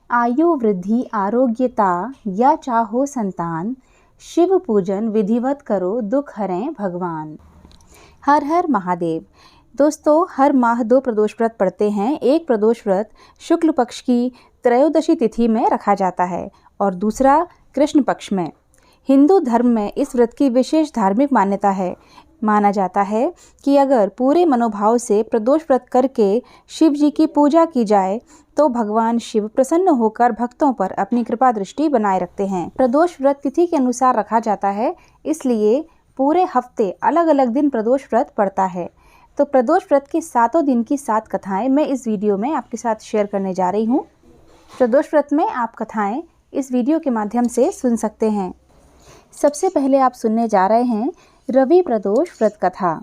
आयु वृद्धि आरोग्यता या चाहो संतान, शिव पूजन विधिवत करो दुख हरें भगवान। हर हर महादेव। दोस्तों, हर माह 2 प्रदोष व्रत पड़ते हैं। एक प्रदोष व्रत शुक्ल पक्ष की त्रयोदशी तिथि में रखा जाता है और दूसरा कृष्ण पक्ष में। हिंदू धर्म में इस व्रत की विशेष धार्मिक मान्यता है। माना जाता है कि अगर पूरे मनोभाव से प्रदोष व्रत करके शिव जी की पूजा की जाए तो भगवान शिव प्रसन्न होकर भक्तों पर अपनी कृपा दृष्टि बनाए रखते हैं। प्रदोष व्रत तिथि के अनुसार रखा जाता है, इसलिए पूरे हफ्ते अलग अलग दिन प्रदोष व्रत पड़ता है। तो प्रदोष व्रत के 7 दिन की 7 कथाएं मैं इस वीडियो में आपके साथ शेयर करने जा रही हूँ। प्रदोष व्रत में आप कथाएं इस वीडियो के माध्यम से सुन सकते हैं। सबसे पहले आप सुनने जा रहे हैं रवि प्रदोष व्रत कथा।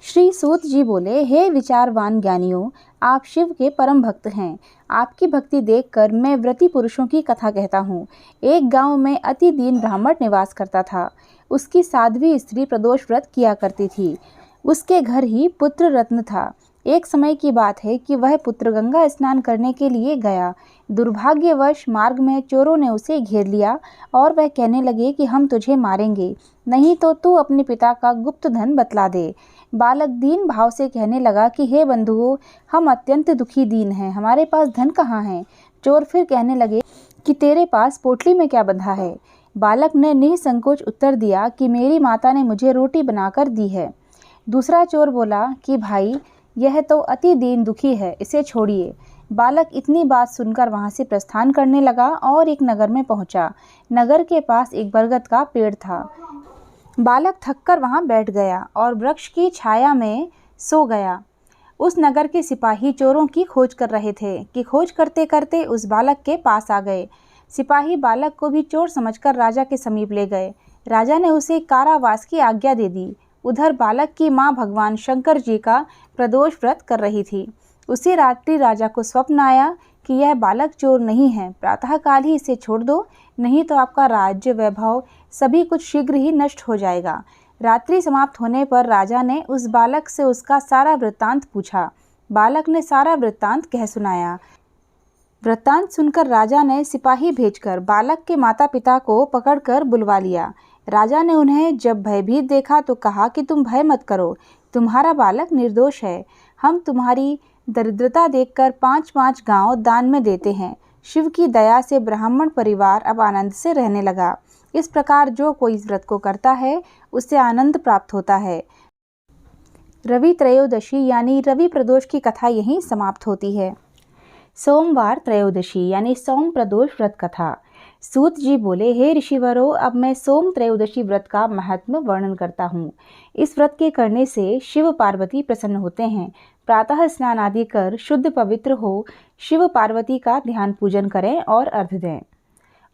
श्री सूत जी बोले, हे विचारवान ज्ञानियों, आप शिव के परम भक्त हैं। आपकी भक्ति देखकर मैं व्रती पुरुषों की कथा कहता हूँ। एक गांव में अति दीन ब्राह्मण निवास करता था। उसकी साध्वी स्त्री प्रदोष व्रत किया करती थी। उसके घर ही पुत्र रत्न था। एक समय की बात है कि वह पुत्र गंगा स्नान करने के लिए गया। दुर्भाग्यवश मार्ग में चोरों ने उसे घेर लिया और वह कहने लगे कि हम तुझे मारेंगे, नहीं तो तू अपने पिता का गुप्त धन बतला दे। बालक दीन भाव से कहने लगा कि हे बंधुओं, हम अत्यंत दुखी दीन हैं, हमारे पास धन कहाँ है। चोर फिर कहने लगे कि तेरे पास पोटली में क्या बंधा है। बालक ने निसंकोच उत्तर दिया कि मेरी माता ने मुझे रोटी बनाकर दी है। दूसरा चोर बोला कि भाई, यह तो अति दीन दुखी है, इसे छोड़िए। बालक इतनी बात सुनकर वहां से प्रस्थान करने लगा और एक नगर में पहुंचा। नगर के पास एक बरगद का पेड़ था। बालक थककर वहां बैठ गया और वृक्ष की छाया में सो गया। उस नगर के सिपाही चोरों की खोज कर रहे थे कि खोज करते करते उस बालक के पास आ गए। सिपाही बालक को भी चोर समझकर राजा के समीप ले गए। राजा ने उसे कारावास की आज्ञा दे दी। उधर बालक की मां भगवान शंकर जी का प्रदोष व्रत कर रही थी। उसी रात्रि राजा को स्वप्न आया कि यह बालक चोर नहीं है, प्रातःकाल ही इसे छोड़ दो, नहीं तो आपका राज्य वैभव सभी कुछ शीघ्र ही नष्ट हो जाएगा। रात्रि समाप्त होने पर राजा ने उस बालक से उसका सारा वृत्तांत पूछा। बालक ने सारा वृत्तांत कह सुनाया। वृत्तांत सुनकर राजा ने सिपाही भेजकर बालक के माता पिता को पकड़कर बुलवा लिया। राजा ने उन्हें जब भयभीत देखा तो कहा कि तुम भय मत करो, तुम्हारा बालक निर्दोष है। हम तुम्हारी दरिद्रता देखकर 5-5 गांव दान में देते हैं। शिव की दया से ब्राह्मण परिवार अब आनंद से रहने लगा। इस प्रकार जो कोई इस व्रत को करता है उससे आनंद प्राप्त होता है। रवि त्रयोदशी यानी रवि प्रदोष की कथा यहीं समाप्त होती है। सोमवार त्रयोदशी यानी सोम प्रदोष व्रत कथा। सूत जी बोले, हे ऋषिवरों, अब मैं सोम त्रयोदशी व्रत का महत्व वर्णन करता हूँ। इस व्रत के करने से शिव पार्वती प्रसन्न होते हैं। प्रातः स्नान आदि कर शुद्ध पवित्र हो शिव पार्वती का ध्यान पूजन करें और अर्घ्य दें।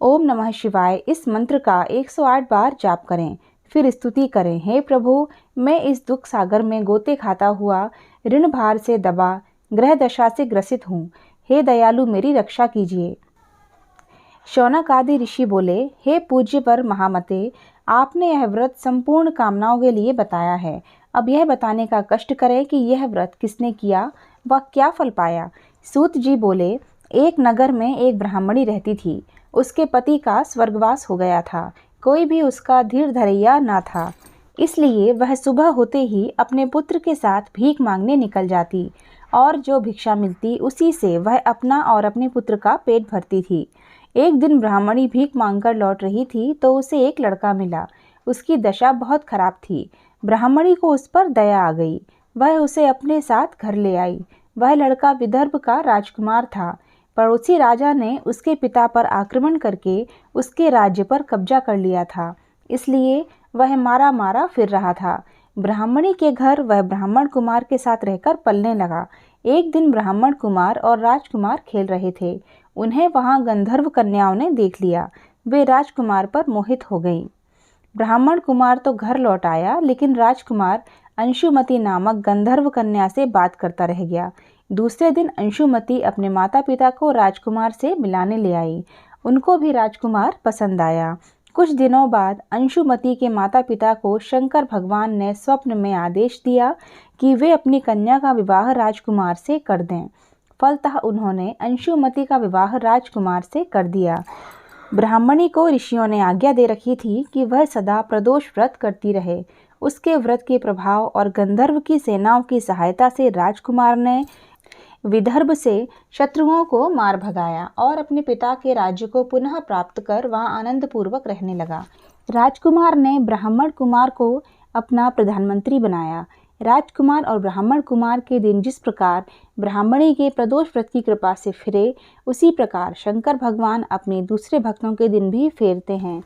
ओम नमः शिवाय इस मंत्र का 108 बार जाप करें। फिर स्तुति करें, हे प्रभु, मैं इस दुख सागर में गोते खाता हुआ ऋण भार से दबा ग्रह दशा से ग्रसित हूँ। हे दयालु, मेरी रक्षा कीजिए। शौनक आदि ऋषि बोले, हे पूज्य वर महामते, आपने यह व्रत संपूर्ण कामनाओं के लिए बताया है। अब यह बताने का कष्ट करें कि यह व्रत किसने किया व क्या फल पाया। सूत जी बोले, एक नगर में एक ब्राह्मणी रहती थी। उसके पति का स्वर्गवास हो गया था। कोई भी उसका धीर धरैया न था, इसलिए वह सुबह होते ही अपने पुत्र के साथ भीख मांगने निकल जाती और जो भिक्षा मिलती उसी से वह अपना और अपने पुत्र का पेट भरती थी। एक दिन ब्राह्मणी भीख मांगकर लौट रही थी तो उसे एक लड़का मिला। उसकी दशा बहुत खराब थी। ब्राह्मणी को उस पर दया आ गई। वह उसे अपने साथ घर ले आई। वह लड़का विदर्भ का राजकुमार था। पड़ोसी राजा ने उसके पिता पर आक्रमण करके उसके राज्य पर कब्जा कर लिया था, इसलिए वह मारा मारा फिर रहा था। ब्राह्मणी के घर वह ब्राह्मण कुमार के साथ रहकर पलने लगा। एक दिन ब्राह्मण कुमार और राजकुमार खेल रहे थे। उन्हें वहां गंधर्व कन्याओं ने देख लिया। वे राजकुमार पर मोहित हो गईं। ब्राह्मण कुमार तो घर लौट आया, लेकिन राजकुमार अंशुमति नामक गंधर्व कन्या से बात करता रह गया। दूसरे दिन अंशुमति अपने माता पिता को राजकुमार से मिलाने ले आई। उनको भी राजकुमार पसंद आया। कुछ दिनों बाद अंशुमति के माता पिता को शंकर भगवान ने स्वप्न में आदेश दिया कि वे अपनी कन्या का विवाह राजकुमार से कर दें। फलतः उन्होंने अंशुमति का विवाह राजकुमार से कर दिया। ब्राह्मणी को ऋषियों ने आज्ञा दे रखी थी कि वह सदा प्रदोष व्रत करती रहे। उसके व्रत के प्रभाव और गंधर्व की सेनाओं की सहायता से राजकुमार ने विदर्भ से शत्रुओं को मार भगाया और अपने पिता के राज्य को पुनः प्राप्त कर वहां आनंद पूर्वक रहने लगा। राजकुमार ने ब्राह्मण कुमार को अपना प्रधानमंत्री बनाया। राजकुमार और ब्राह्मण कुमार के दिन जिस प्रकार ब्राह्मणी के प्रदोष व्रत की कृपा से फिरे, उसी प्रकार शंकर भगवान अपने दूसरे भक्तों के दिन भी फेरते हैं।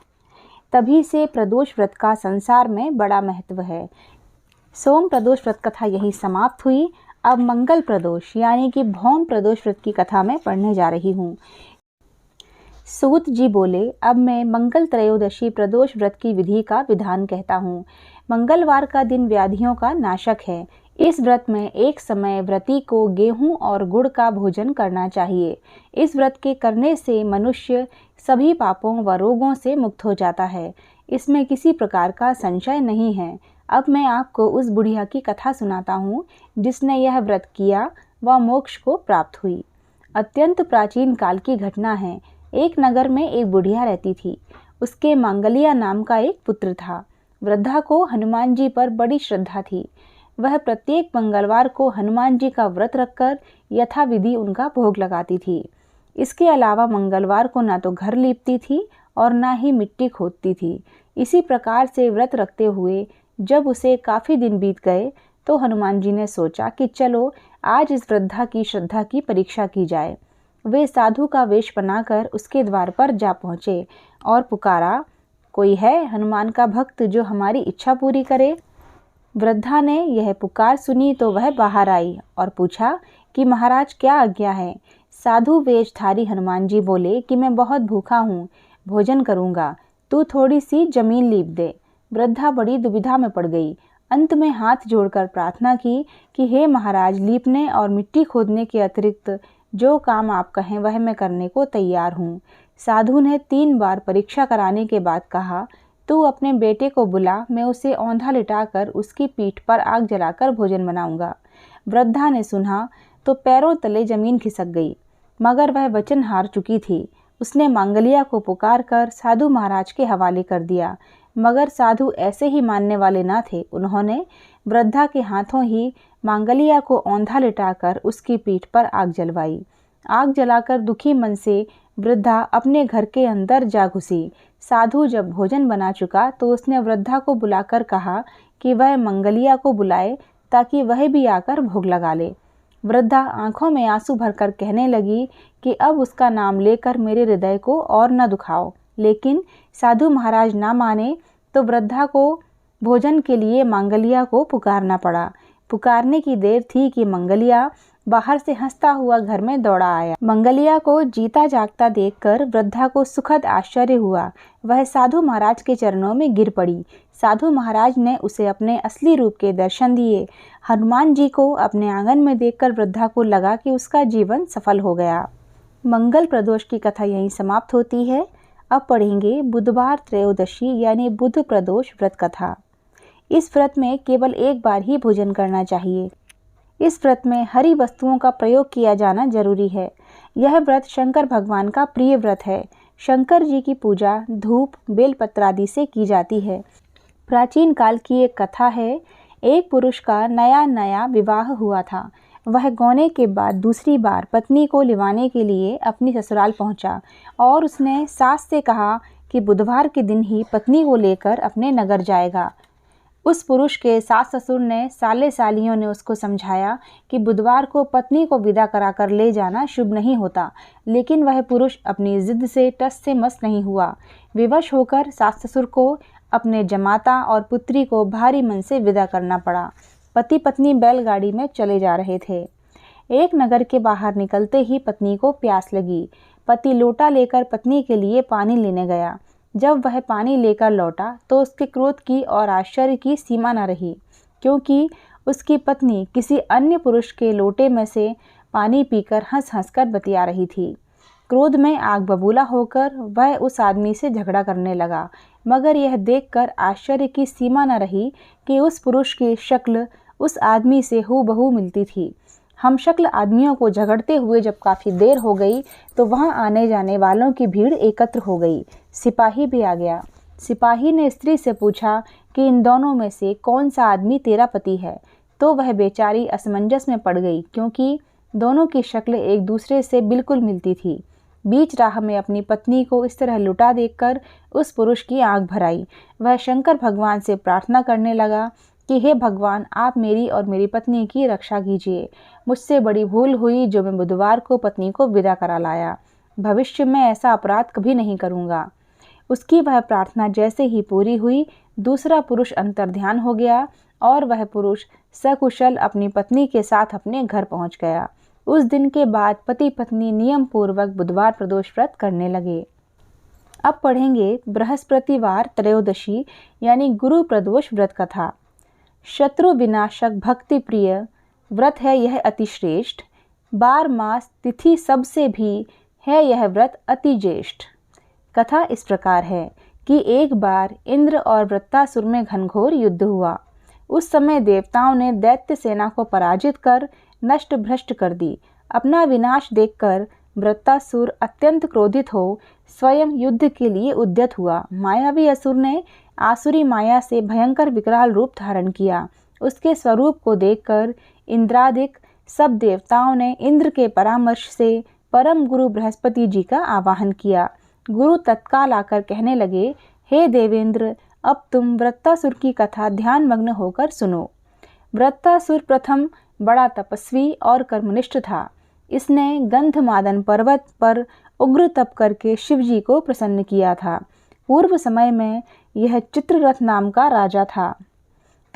तभी से प्रदोष व्रत का संसार में बड़ा महत्व है। सोम प्रदोष व्रत कथा यही समाप्त हुई। अब मंगल प्रदोष यानी कि भौम प्रदोष व्रत की कथा मैं पढ़ने जा रही हूँ। सूत जी बोले, अब मैं मंगल त्रयोदशी प्रदोष व्रत की विधि का विधान कहता हूँ। मंगलवार का दिन व्याधियों का नाशक है। इस व्रत में एक समय व्रती को गेहूं और गुड़ का भोजन करना चाहिए। इस व्रत के करने से मनुष्य सभी पापों व रोगों से मुक्त हो जाता है। इसमें किसी प्रकार का संशय नहीं है। अब मैं आपको उस बुढ़िया की कथा सुनाता हूँ जिसने यह व्रत किया व मोक्ष को प्राप्त हुई। अत्यंत प्राचीन काल की घटना है। एक नगर में एक बुढ़िया रहती थी। उसके मांगलिया नाम का एक पुत्र था। वृद्धा को हनुमान जी पर बड़ी श्रद्धा थी। वह प्रत्येक मंगलवार को हनुमान जी का व्रत रखकर यथाविधि उनका भोग लगाती थी। इसके अलावा मंगलवार को ना तो घर लीपती थी और ना ही मिट्टी खोदती थी। इसी प्रकार से व्रत रखते हुए जब उसे काफ़ी दिन बीत गए तो हनुमान जी ने सोचा कि चलो आज इस वृद्धा की श्रद्धा की परीक्षा की जाए। वे साधु का वेश बनाकर उसके द्वार पर जा पहुँचे और पुकारा, कोई है हनुमान का भक्त जो हमारी इच्छा पूरी करे। वृद्धा ने यह पुकार सुनी तो वह बाहर आई और पूछा कि महाराज क्या आज्ञा है। साधु वेशधारी हनुमान जी बोले कि मैं बहुत भूखा हूँ, भोजन करूँगा, तू थोड़ी सी जमीन लीप दे। वृद्धा बड़ी दुविधा में पड़ गई। अंत में हाथ जोड़कर प्रार्थना की कि हे महाराज, लीपने और मिट्टी खोदने के अतिरिक्त जो काम आप कहें वह मैं करने को तैयार हूँ। साधु ने 3 बार परीक्षा कराने के बाद कहा, तू अपने बेटे को बुला, मैं उसे औंधा लिटाकर उसकी पीठ पर आग जलाकर भोजन बनाऊंगा। वृद्धा ने सुना तो पैरों तले जमीन खिसक गई, मगर वह वचन हार चुकी थी। उसने मांगलिया को पुकार कर साधु महाराज के हवाले कर दिया, मगर साधु ऐसे ही मानने वाले न थे। उन्होंने वृद्धा के हाथों ही मांगलिया को औंधा लिटाकर उसकी पीठ पर आग जलवाई। आग जलाकर दुखी मन से वृद्धा अपने घर के अंदर जा घुसी। साधु जब भोजन बना चुका तो उसने वृद्धा को बुलाकर कहा कि वह मंगलिया को बुलाए ताकि वह भी आकर भोग लगा ले। वृद्धा आंखों में आंसू भरकर कहने लगी कि अब उसका नाम लेकर मेरे हृदय को और न दुखाओ। लेकिन साधु महाराज ना माने तो वृद्धा को भोजन के लिए मांगलिया को पुकारना पड़ा। पुकारने की देर थी कि मंगलिया बाहर से हंसता हुआ घर में दौड़ा आया। मंगलिया को जीता जागता देखकर वृद्धा को सुखद आश्चर्य हुआ। वह साधु महाराज के चरणों में गिर पड़ी। साधु महाराज ने उसे अपने असली रूप के दर्शन दिए। हनुमान जी को अपने आंगन में देखकर वृद्धा को लगा कि उसका जीवन सफल हो गया। मंगल प्रदोष की कथा यहीं समाप्त होती है। अब पढ़ेंगे बुधवार त्रयोदशी यानी बुध प्रदोष व्रत कथा। इस व्रत में केवल एक बार ही भोजन करना चाहिए। इस व्रत में हरी वस्तुओं का प्रयोग किया जाना जरूरी है। यह व्रत शंकर भगवान का प्रिय व्रत है। शंकर जी की पूजा धूप बेलपत्र आदि से की जाती है। प्राचीन काल की एक कथा है। एक पुरुष का नया नया विवाह हुआ था। वह गौने के बाद दूसरी बार पत्नी को लिवाने के लिए अपनी ससुराल पहुंचा और उसने सास से कहा कि बुधवार के दिन ही पत्नी को लेकर अपने नगर जाएगा। उस पुरुष के सास ससुर ने साले सालियों ने उसको समझाया कि बुधवार को पत्नी को विदा कराकर ले जाना शुभ नहीं होता, लेकिन वह पुरुष अपनी जिद से टस से मस नहीं हुआ। विवश होकर सास ससुर को अपने जमाता और पुत्री को भारी मन से विदा करना पड़ा। पति पत्नी बैलगाड़ी में चले जा रहे थे। एक नगर के बाहर निकलते ही पत्नी को प्यास लगी। पति लोटा लेकर पत्नी के लिए पानी लेने गया। जब वह पानी लेकर लौटा तो उसके क्रोध की और आश्चर्य की सीमा न रही, क्योंकि उसकी पत्नी किसी अन्य पुरुष के लोटे में से पानी पीकर हंस हंस कर बतिया रही थी। क्रोध में आग बबूला होकर वह उस आदमी से झगड़ा करने लगा, मगर यह देखकर आश्चर्य की सीमा न रही कि उस पुरुष की शक्ल उस आदमी से हूबहू मिलती थी। हमशक्ल आदमियों को झगड़ते हुए जब काफ़ी देर हो गई तो वहां आने जाने वालों की भीड़ एकत्र हो गई। सिपाही भी आ गया। सिपाही ने स्त्री से पूछा कि इन दोनों में से कौन सा आदमी तेरा पति है। तो वह बेचारी असमंजस में पड़ गई, क्योंकि दोनों की शक्ल एक दूसरे से बिल्कुल मिलती थी। बीच राह में अपनी पत्नी को इस तरह लुटा देखकर उस पुरुष की आंख भर आई। वह शंकर भगवान से प्रार्थना करने लगा कि हे भगवान, आप मेरी और मेरी पत्नी की रक्षा कीजिए। मुझसे बड़ी भूल हुई जो मैं बुधवार को पत्नी को विदा करा लाया। भविष्य में ऐसा अपराध कभी नहीं करूँगा। उसकी वह प्रार्थना जैसे ही पूरी हुई, दूसरा पुरुष अंतर्ध्यान हो गया और वह पुरुष सकुशल अपनी पत्नी के साथ अपने घर पहुंच गया। उस दिन के बाद पति पत्नी नियम पूर्वक बुधवार प्रदोष व्रत करने लगे। अब पढ़ेंगे बृहस्पतिवार त्रयोदशी यानी गुरु प्रदोष व्रत कथा। शत्रु विनाशक भक्ति प्रिय व्रत है यह अति श्रेष्ठ। 12 मास तिथि सबसे भी है यह व्रत अति ज्येष्ठ। कथा इस प्रकार है कि एक बार इंद्र और वृत्तासुर में घनघोर युद्ध हुआ। उस समय देवताओं ने दैत्य सेना को पराजित कर नष्ट भ्रष्ट कर दी। अपना विनाश देखकर वृत्तासुर अत्यंत क्रोधित हो स्वयं युद्ध के लिए उद्यत हुआ। मायावी असुर ने आसुरी माया से भयंकर विकराल रूप धारण किया। उसके स्वरूप को देखकर इंद्रादिक सब देवताओं ने इंद्र के परामर्श से परम गुरु बृहस्पति जी का आवाहन किया। गुरु तत्काल आकर कहने लगे, हे देवेंद्र, अब तुम वृत्तासुर की कथा ध्यान मग्न होकर सुनो। वृत्तासुर प्रथम बड़ा तपस्वी और कर्मनिष्ठ था। इसने गंधमादन पर्वत पर उग्र तप करके शिवजी को प्रसन्न किया था। पूर्व समय में यह चित्ररथ नाम का राजा था।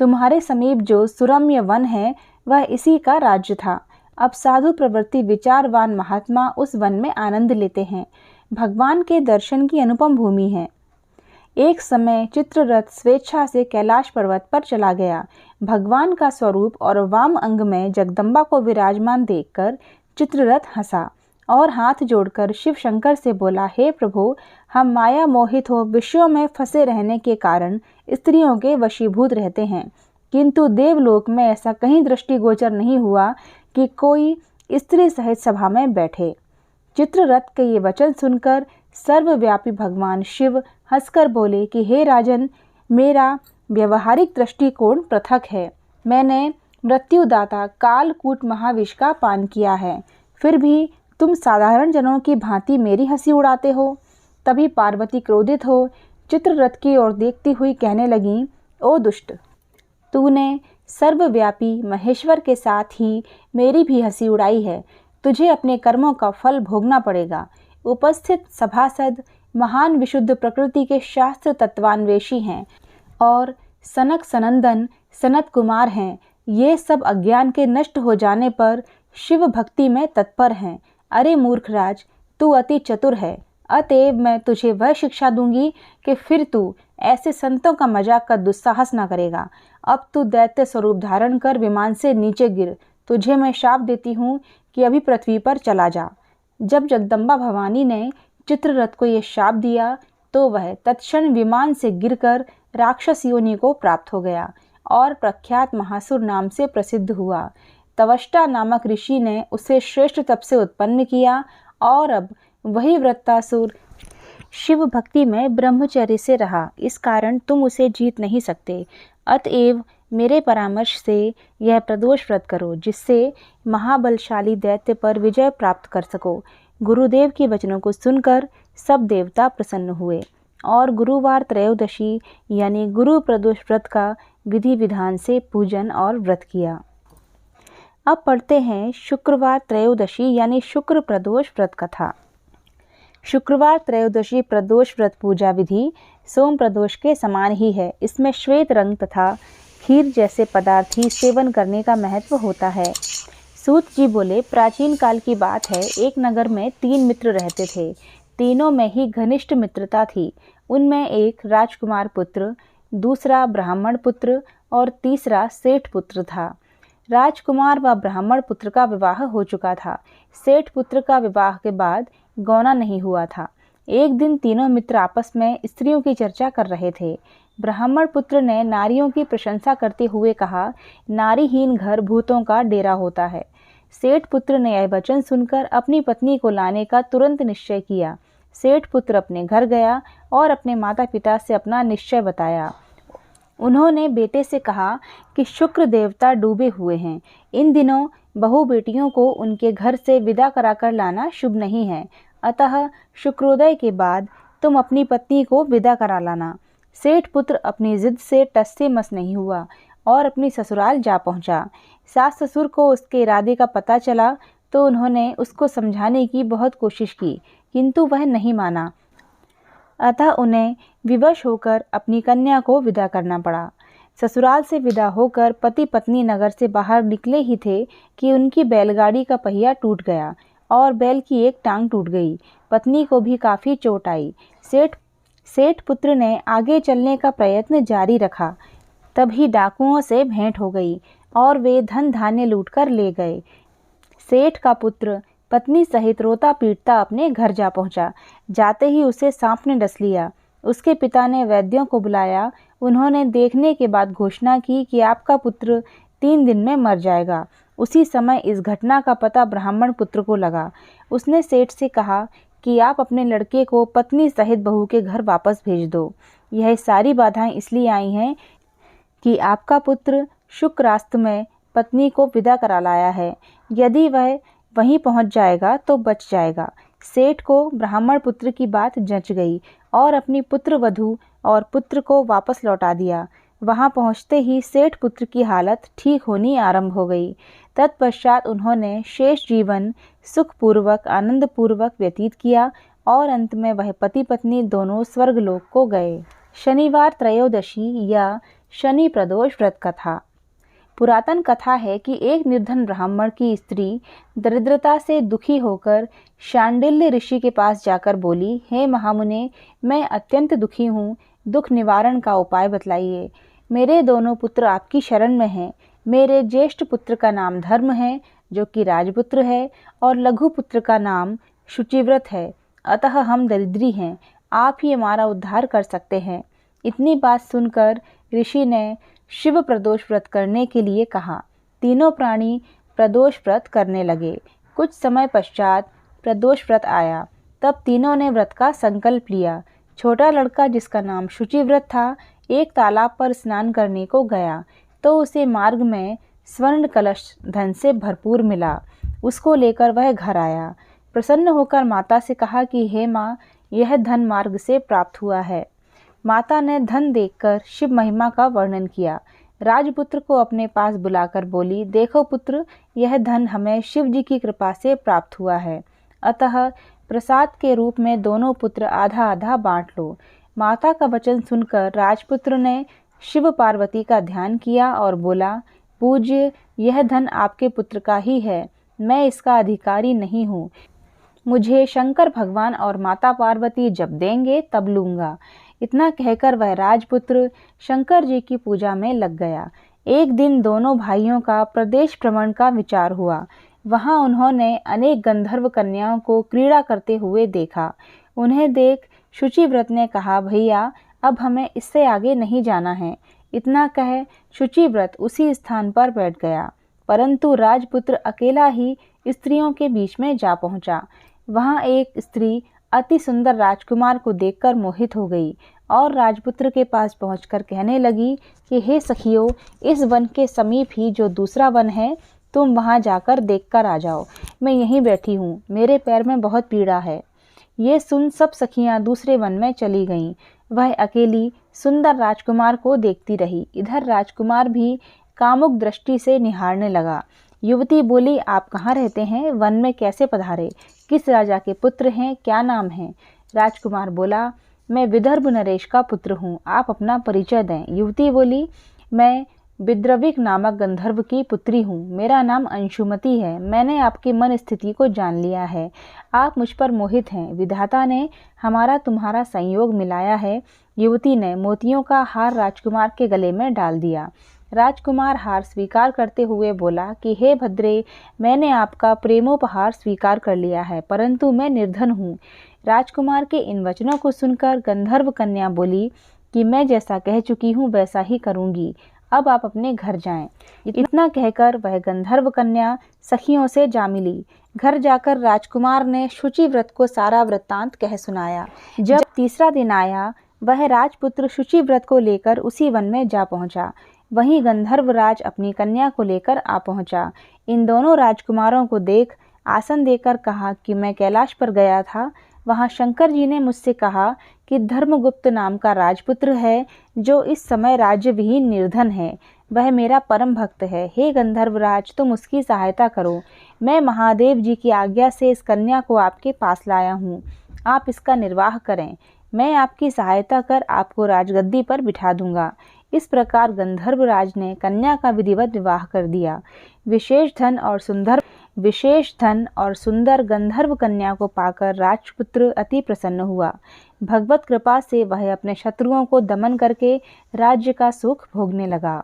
तुम्हारे समीप जो सुरम्य वन है वह इसी का राज्य था। अब साधु प्रवृत्ति विचारवान महात्मा उस वन में आनंद लेते हैं। भगवान के दर्शन की अनुपम भूमि है। एक समय चित्ररथ स्वेच्छा से कैलाश पर्वत पर चला गया। भगवान का स्वरूप और वाम अंग में जगदम्बा को विराजमान देखकर चित्ररथ हंसा और हाथ जोड़कर शिव शंकर से बोला, हे प्रभु, हम माया मोहित हो विषयों में फंसे रहने के कारण स्त्रियों के वशीभूत रहते हैं, किंतु देवलोक में ऐसा कहीं दृष्टिगोचर नहीं हुआ कि कोई स्त्री सहित सभा में बैठे। चित्ररथ के ये वचन सुनकर सर्वव्यापी भगवान शिव हंसकर बोले कि हे राजन, मेरा व्यवहारिक दृष्टिकोण पृथक है। मैंने मृत्युदाता कालकूट महाविष का पान किया है, फिर भी तुम साधारण जनों की भांति मेरी हंसी उड़ाते हो। तभी पार्वती क्रोधित हो चित्ररथ की ओर देखती हुई कहने लगी, ओ दुष्ट, तूने सर्वव्यापी महेश्वर के साथ ही मेरी भी हंसी उड़ाई है। तुझे अपने कर्मों का फल भोगना पड़ेगा। उपस्थित सभासद महान विशुद्ध प्रकृति के शास्त्र तत्वान्वेषी हैं और सनक सनंदन सनत कुमार हैं। ये सब अज्ञान के नष्ट हो जाने पर शिव भक्ति में तत्पर हैं। अरे मूर्खराज, तू अति चतुर है, अतएव मैं तुझे वह शिक्षा दूंगी कि फिर तू ऐसे संतों का मजाक का दुस्साहस न करेगा। अब तू दैत्य स्वरूप धारण कर विमान से नीचे गिर। तुझे मैं शाप देती हूँ कि अभी पृथ्वी पर चला जा। जब जगदम्बा भवानी ने चित्ररथ को यह शाप दिया तो वह तत्क्षण विमान से गिरकर राक्षस योनि को प्राप्त हो गया और प्रख्यात महासुर नाम से प्रसिद्ध हुआ। तवष्टा नामक ऋषि ने उसे श्रेष्ठ तप से उत्पन्न किया और अब वही वृत्तासुर शिव भक्ति में ब्रह्मचर्य से रहा। इस कारण तुम उसे जीत नहीं सकते। अतएव मेरे परामर्श से यह प्रदोष व्रत करो, जिससे महाबलशाली दैत्य पर विजय प्राप्त कर सको। गुरुदेव के वचनों को सुनकर सब देवता प्रसन्न हुए और गुरुवार त्रयोदशी यानी गुरु प्रदोष व्रत का विधि विधान से पूजन और व्रत किया। अब पढ़ते हैं शुक्रवार त्रयोदशी यानी शुक्र प्रदोष व्रत कथा। शुक्रवार त्रयोदशी प्रदोष व्रत पूजा विधि सोम प्रदोष के समान ही है। इसमें श्वेत रंग तथा खीर जैसे पदार्थ ही सेवन करने का महत्व होता है। सूत जी बोले, प्राचीन काल की बात है, एक नगर में 3 मित्र रहते थे। तीनों में ही घनिष्ठ मित्रता थी। उनमें एक राजकुमार पुत्र, दूसरा ब्राह्मण पुत्र और तीसरा सेठ पुत्र था। राजकुमार व ब्राह्मण पुत्र का विवाह हो चुका था। सेठ पुत्र का विवाह के बाद गौना नहीं हुआ था। एक दिन तीनों मित्र आपस में स्त्रियों की चर्चा कर रहे थे। ब्राह्मण पुत्र ने नारियों की प्रशंसा करते हुए कहा, नारीहीन घर भूतों का डेरा होता है। सेठ पुत्र ने यह वचन सुनकर अपनी पत्नी को लाने का तुरंत निश्चय किया। सेठ पुत्र अपने घर गया और अपने माता पिता से अपना निश्चय बताया। उन्होंने बेटे से कहा कि शुक्र देवता डूबे हुए हैं, इन दिनों बहू बेटियों को उनके घर से विदा कराकर लाना शुभ नहीं है, अतः शुक्रोदय के बाद तुम अपनी पत्नी को विदा करा लाना। सेठ पुत्र अपनी जिद से टस से मस नहीं हुआ और अपनी ससुराल जा पहुंचा। सास ससुर को उसके इरादे का पता चला तो उन्होंने उसको समझाने की बहुत कोशिश की, किंतु वह नहीं माना, अतः उन्हें विवश होकर अपनी कन्या को विदा करना पड़ा। ससुराल से विदा होकर पति पत्नी नगर से बाहर निकले ही थे कि उनकी बैलगाड़ी का पहिया टूट गया और बैल की एक टांग टूट गई। पत्नी को भी काफ़ी चोट आई। सेठ पुत्र ने आगे चलने का प्रयत्न जारी रखा, तभी डाकुओं से भेंट हो गई और वे धन धान्य लूटकर ले गए। सेठ का पुत्र पत्नी सहित रोता पीटता अपने घर जा पहुंचा। जाते ही उसे सांप ने डस लिया। उसके पिता ने वैद्यों को बुलाया। उन्होंने देखने के बाद घोषणा की कि आपका पुत्र 3 दिन में मर जाएगा। उसी समय इस घटना का पता ब्राह्मण पुत्र को लगा। उसने सेठ से कहा कि आप अपने लड़के को पत्नी सहित बहू के घर वापस भेज दो। यह सारी बाधाएं इसलिए आई हैं कि आपका पुत्र शुक्रास्त में पत्नी को विदा करा लाया है। यदि वह वहीं पहुंच जाएगा तो बच जाएगा। सेठ को ब्राह्मण पुत्र की बात जंच गई और अपनी पुत्र वधू और पुत्र को वापस लौटा दिया। वहां पहुंचते ही सेठ पुत्र की हालत ठीक होनी आरंभ हो गई। तत्पश्चात उन्होंने शेष जीवन सुखपूर्वक आनंदपूर्वक व्यतीत किया और अंत में वह पति पत्नी दोनों स्वर्गलोक को गए। शनिवार त्रयोदशी या शनि प्रदोष व्रत कथा। पुरातन कथा है कि एक निर्धन ब्राह्मण की स्त्री दरिद्रता से दुखी होकर शांडिल्य ऋषि के पास जाकर बोली, हे महामुने, मैं अत्यंत दुखी हूँ, दुख निवारण का उपाय बतलाइए। मेरे दोनों पुत्र आपकी शरण में हैं। मेरे ज्येष्ठ पुत्र का नाम धर्म है, जो कि राजपुत्र है, और लघु पुत्र का नाम शुचिव्रत है, अतः हम दरिद्री हैं। आप ही हमारा उद्धार कर सकते हैं। इतनी बात सुनकर ऋषि ने शिव प्रदोष व्रत करने के लिए कहा। तीनों प्राणी प्रदोष व्रत करने लगे। कुछ समय पश्चात प्रदोष व्रत आया। तब तीनों ने व्रत का संकल्प लिया। छोटा लड़का, जिसका नाम शुचिव्रत था, एक तालाब पर स्नान करने को गया तो उसे मार्ग में स्वर्ण कलश धन से भरपूर मिला। उसको लेकर वह घर आया। प्रसन्न होकर माता से कहा कि हे माँ, यह धन मार्ग से प्राप्त हुआ है। माता ने धन देखकर शिव महिमा का वर्णन किया। राजपुत्र को अपने पास बुलाकर बोली, देखो पुत्र, यह धन हमें शिव जी की कृपा से प्राप्त हुआ है, अतः प्रसाद के रूप में दोनों पुत्र आधा आधा बांट लो। माता का वचन सुनकर राजपुत्र ने शिव पार्वती का ध्यान किया और बोला, पूज्य, यह धन आपके पुत्र का ही है, मैं इसका अधिकारी नहीं हूँ। मुझे शंकर भगवान और माता पार्वती जब देंगे तब लूँगा। इतना कहकर वह राजपुत्र शंकर जी की पूजा में लग गया। एक दिन दोनों भाइयों का प्रदेश भ्रमण का विचार हुआ। वहां उन्होंने अनेक गंधर्व कन्याओं को क्रीड़ा करते हुए देखा। उन्हें देख शुचिव्रत ने कहा, भैया, अब हमें इससे आगे नहीं जाना है। इतना कह शुचिव्रत उसी स्थान पर बैठ गया, परंतु राजपुत्र अकेला ही स्त्रियों के बीच में जा पहुंचा। वहां एक स्त्री अति सुंदर राजकुमार को देखकर मोहित हो गई और राजपुत्र के पास पहुंचकर कहने लगी कि हे सखियों, इस वन के समीप ही जो दूसरा वन है, तुम वहां जाकर देखकर आ जाओ। मैं यहीं बैठी हूँ, मेरे पैर में बहुत पीड़ा है। ये सुन सब सखियां दूसरे वन में चली गईं। वह अकेली सुंदर राजकुमार को देखती रही। इधर राजकुमार भी कामुक दृष्टि से निहारने लगा। युवती बोली, आप कहाँ रहते हैं? वन में कैसे पधारे? किस राजा के पुत्र हैं? क्या नाम है? राजकुमार बोला, मैं विदर्भ नरेश का पुत्र हूँ, आप अपना परिचय दें। युवती बोली, मैं विद्रविक नामक गंधर्व की पुत्री हूँ, मेरा नाम अंशुमति है। मैंने आपकी मन स्थिति को जान लिया है, आप मुझ पर मोहित हैं। विधाता ने हमारा तुम्हारा संयोग मिलाया है। युवती ने मोतियों का हार राजकुमार के गले में डाल दिया। राजकुमार हार स्वीकार करते हुए बोला कि हे भद्रे, मैंने आपका प्रेमोपहार स्वीकार कर लिया है, परंतु मैं निर्धन हूँ। राजकुमार के इन वचनों को सुनकर गंधर्व कन्या बोली कि मैं जैसा कह चुकी हूँ वैसा ही करूँगी। अब आप अपने घर जाएं। इतना कहकर वह गंधर्व कन्या सखियों से जा मिली। घर जाकर राजकुमार ने शुचि व्रत को सारा वृत्तांत कह सुनाया। जब तीसरा दिन आया, वह राजपुत्र शुचि व्रत को लेकर उसी वन में जा पहुंचा। वहीं गंधर्वराज अपनी कन्या को लेकर आ पहुंचा। इन दोनों राजकुमारों को देख आसन देकर कहा कि मैं कैलाश पर गया था। वहां शंकर जी ने मुझसे कहा कि धर्मगुप्त नाम का राजपुत्र है, जो इस समय राज्य विहीन निर्धन है। वह मेरा परम भक्त है। हे गंधर्वराज, तुम उसकी सहायता करो। मैं महादेव जी की आज्ञा से इस कन्या को आपके पास लाया हूँ। आप इसका निर्वाह करें। मैं आपकी सहायता कर आपको राजगद्दी पर बिठा दूंगा। इस प्रकार गंधर्वराज ने कन्या का विधिवत विवाह कर दिया। विशेष धन और सुंदर गंधर्व कन्या को पाकर राजपुत्र अति प्रसन्न हुआ। भगवत कृपा से वह अपने शत्रुओं को दमन करके राज्य का सुख भोगने लगा।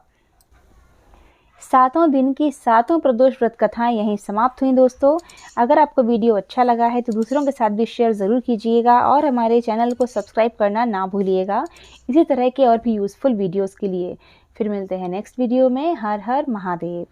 7 दिन की 7 प्रदोष व्रत कथाएं यहीं समाप्त हुई दोस्तों। अगर आपको वीडियो अच्छा लगा है तो दूसरों के साथ भी शेयर ज़रूर कीजिएगा और हमारे चैनल को सब्सक्राइब करना ना भूलिएगा इसी तरह के और भी यूज़फुल वीडियोस के लिए। फिर मिलते हैं नेक्स्ट वीडियो में। हर हर महादेव।